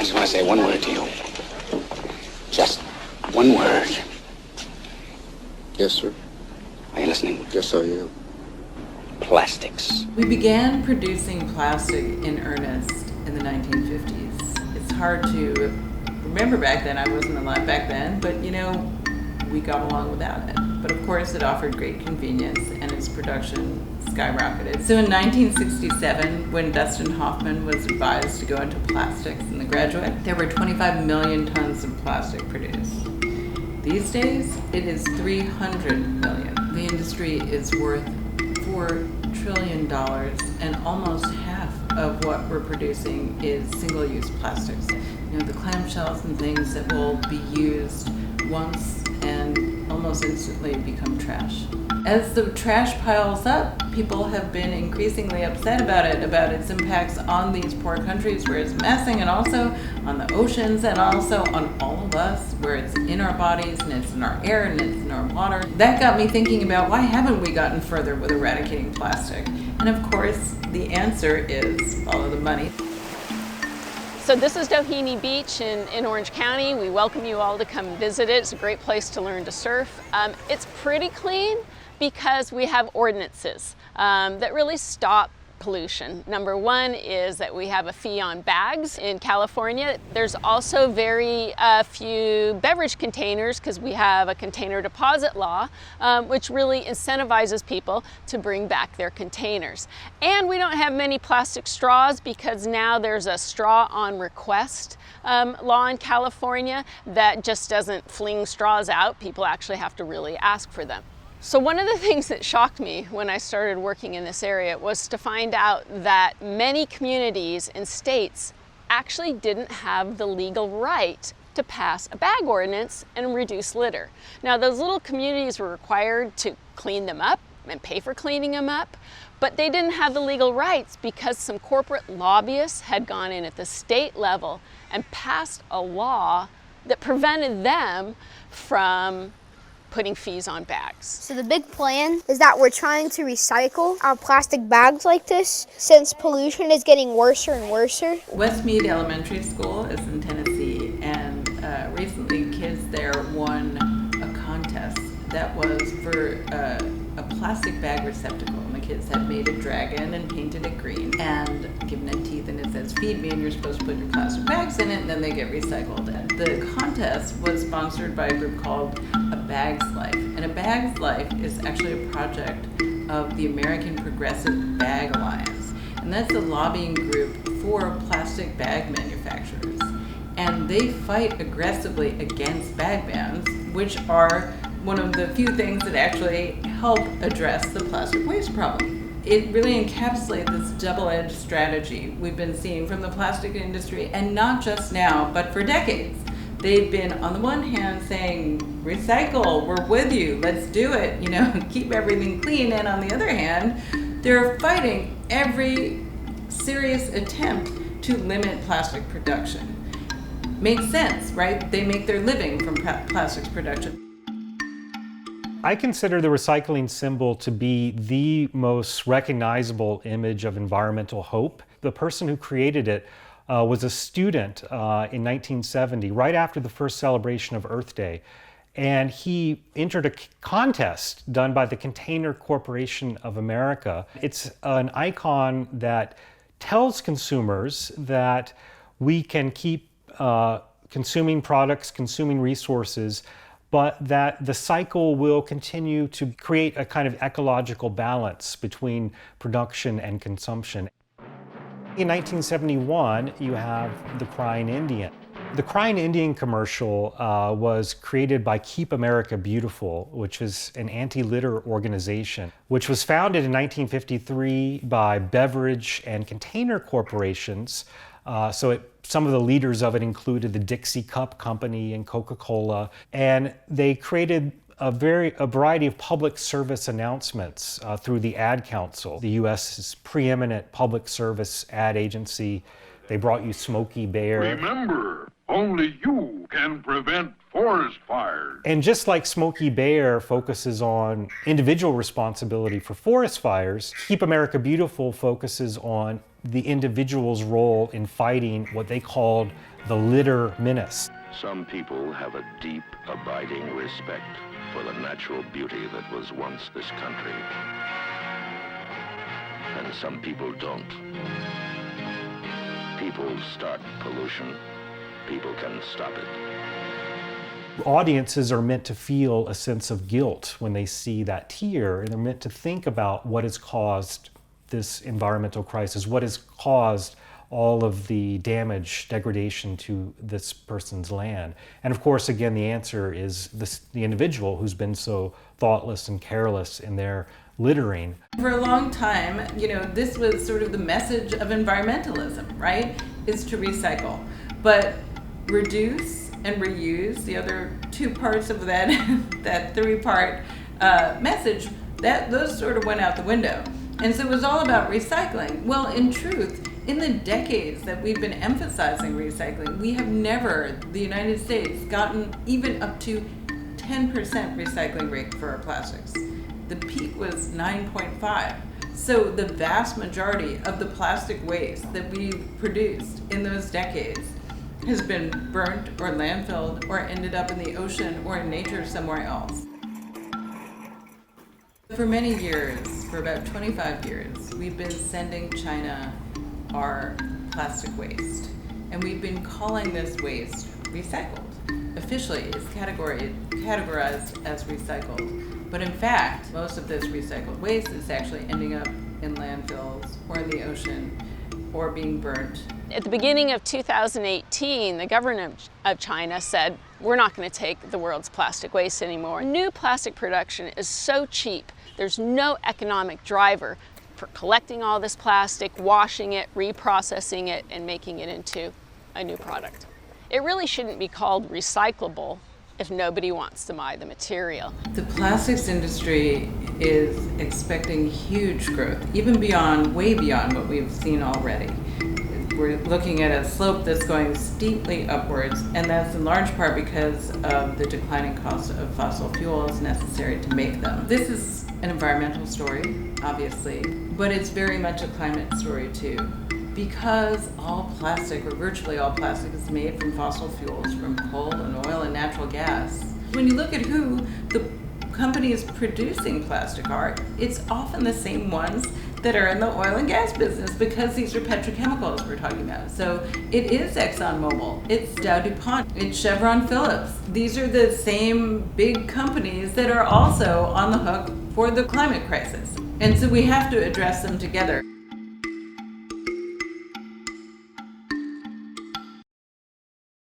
I just want to say one word to you. Just one word. Yes, sir. Are you listening? Yes, I am. Plastics. We began producing plastic in earnest in the 1950s. It's hard to remember back then. I wasn't alive back then, but you know, we got along without it. But of course, it offered great convenience, and its production skyrocketed. So in 1967, when Dustin Hoffman was advised to go into plastics in The Graduate, there were 25 million tons of plastic produced. These days, it is 300 million. The industry is worth $4 trillion, and almost half of what we're producing is single-use plastics. You know, the clamshells and things that will be used once and almost instantly become trash. As the trash piles up, people have been increasingly upset about it, about its impacts on these poor countries where it's messing, and also on the oceans, and also on all of us, where it's in our bodies, and it's in our air, and it's in our water. That got me thinking about, why haven't we gotten further with eradicating plastic? And of course, the answer is follow the money. So this is Doheny Beach in Orange County. We welcome you all to come visit it. It's a great place to learn to surf. It's pretty clean because we have ordinances that really stop pollution. Number one is that we have a fee on bags in California. There's also very few beverage containers because we have a container deposit law, which really incentivizes people to bring back their containers. And we don't have many plastic straws because now there's a straw on request law in California that just doesn't fling straws out. People actually have to really ask for them. So one of the things that shocked me when I started working in this area was to find out that many communities and states actually didn't have the legal right to pass a bag ordinance and reduce litter. Now, those little communities were required to clean them up and pay for cleaning them up, but they didn't have the legal rights because some corporate lobbyists had gone in at the state level and passed a law that prevented them from putting fees on bags. So the big plan is that we're trying to recycle our plastic bags like this since pollution is getting worse and worse. Westmead Elementary School is in Tennessee, and recently kids there won a contest that was for a plastic bag receptacle, and the kids had made a dragon and painted it green and given it teeth, and it says feed me, and you're supposed to put your plastic bags in it, and then they get recycled. And the contest was sponsored by a group called A Bag's Life, and A Bag's Life is actually a project of the American Progressive Bag Alliance, and that's a lobbying group for plastic bag manufacturers, and they fight aggressively against bag bans, which are one of the few things that actually help address the plastic waste problem. It really encapsulates this double-edged strategy we've been seeing from the plastic industry, and not just now, but for decades. They've been, on the one hand, saying, recycle, we're with you, let's do it, you know, keep everything clean, and on the other hand, they're fighting every serious attempt to limit plastic production. Makes sense, right? They make their living from plastics production. I consider the recycling symbol to be the most recognizable image of environmental hope. The person who created it was a student in 1970, right after the first celebration of Earth Day. And he entered a contest done by the Container Corporation of America. It's an icon that tells consumers that we can keep consuming products, consuming resources, but that the cycle will continue to create a kind of ecological balance between production and consumption. In 1971, you have the Crying Indian. The Crying Indian commercial was created by Keep America Beautiful, which is an anti-litter organization, which was founded in 1953 by beverage and container corporations. Some of the leaders of it included the Dixie Cup Company and Coca-Cola, and they created a variety of public service announcements through the Ad Council, the U.S.'s preeminent public service ad agency. They brought you Smokey Bear. Remember, only you can prevent forest fires. And just like Smokey Bear focuses on individual responsibility for forest fires, Keep America Beautiful focuses on the individual's role in fighting what they called the litter menace. Some people have a deep, abiding respect for the natural beauty that was once this country. And some people don't. People start pollution. People can stop it. Audiences are meant to feel a sense of guilt when they see that tear, and they're meant to think about what has caused this environmental crisis, what has caused all of the damage, degradation to this person's land. And of course, again, the answer is the individual who's been so thoughtless and careless in their littering. For a long time, this was sort of the message of environmentalism, right? Is to recycle. But reduce and reuse, the other two parts of that that three-part message, those sort of went out the window. And so it was all about recycling. Well, in truth, in the decades that we've been emphasizing recycling, we have never, the United States, gotten even up to 10% recycling rate for our plastics. The peak was 9.5. So the vast majority of the plastic waste that we produced in those decades has been burnt or landfilled or ended up in the ocean or in nature somewhere else. For many years, for about 25 years, we've been sending China our plastic waste. And we've been calling this waste recycled. Officially, it's categorized as recycled. But in fact, most of this recycled waste is actually ending up in landfills or in the ocean or being burnt. At the beginning of 2018, the government of China said, we're not going to take the world's plastic waste anymore. New plastic production is so cheap, there's no economic driver for collecting all this plastic, washing it, reprocessing it, and making it into a new product. It really shouldn't be called recyclable if nobody wants to buy the material. The plastics industry is expecting huge growth, even way beyond what we've seen already. We're looking at a slope that's going steeply upwards, and that's in large part because of the declining cost of fossil fuels necessary to make them. This is an environmental story, obviously, but it's very much a climate story too. Because all plastic, or virtually all plastic, is made from fossil fuels, from coal and oil and natural gas. When you look at who the companies producing plastic are, it's often the same ones that are in the oil and gas business, because these are petrochemicals we're talking about. So it is ExxonMobil, it's Dow DuPont, it's Chevron Phillips. These are the same big companies that are also on the hook for the climate crisis. And so we have to address them together.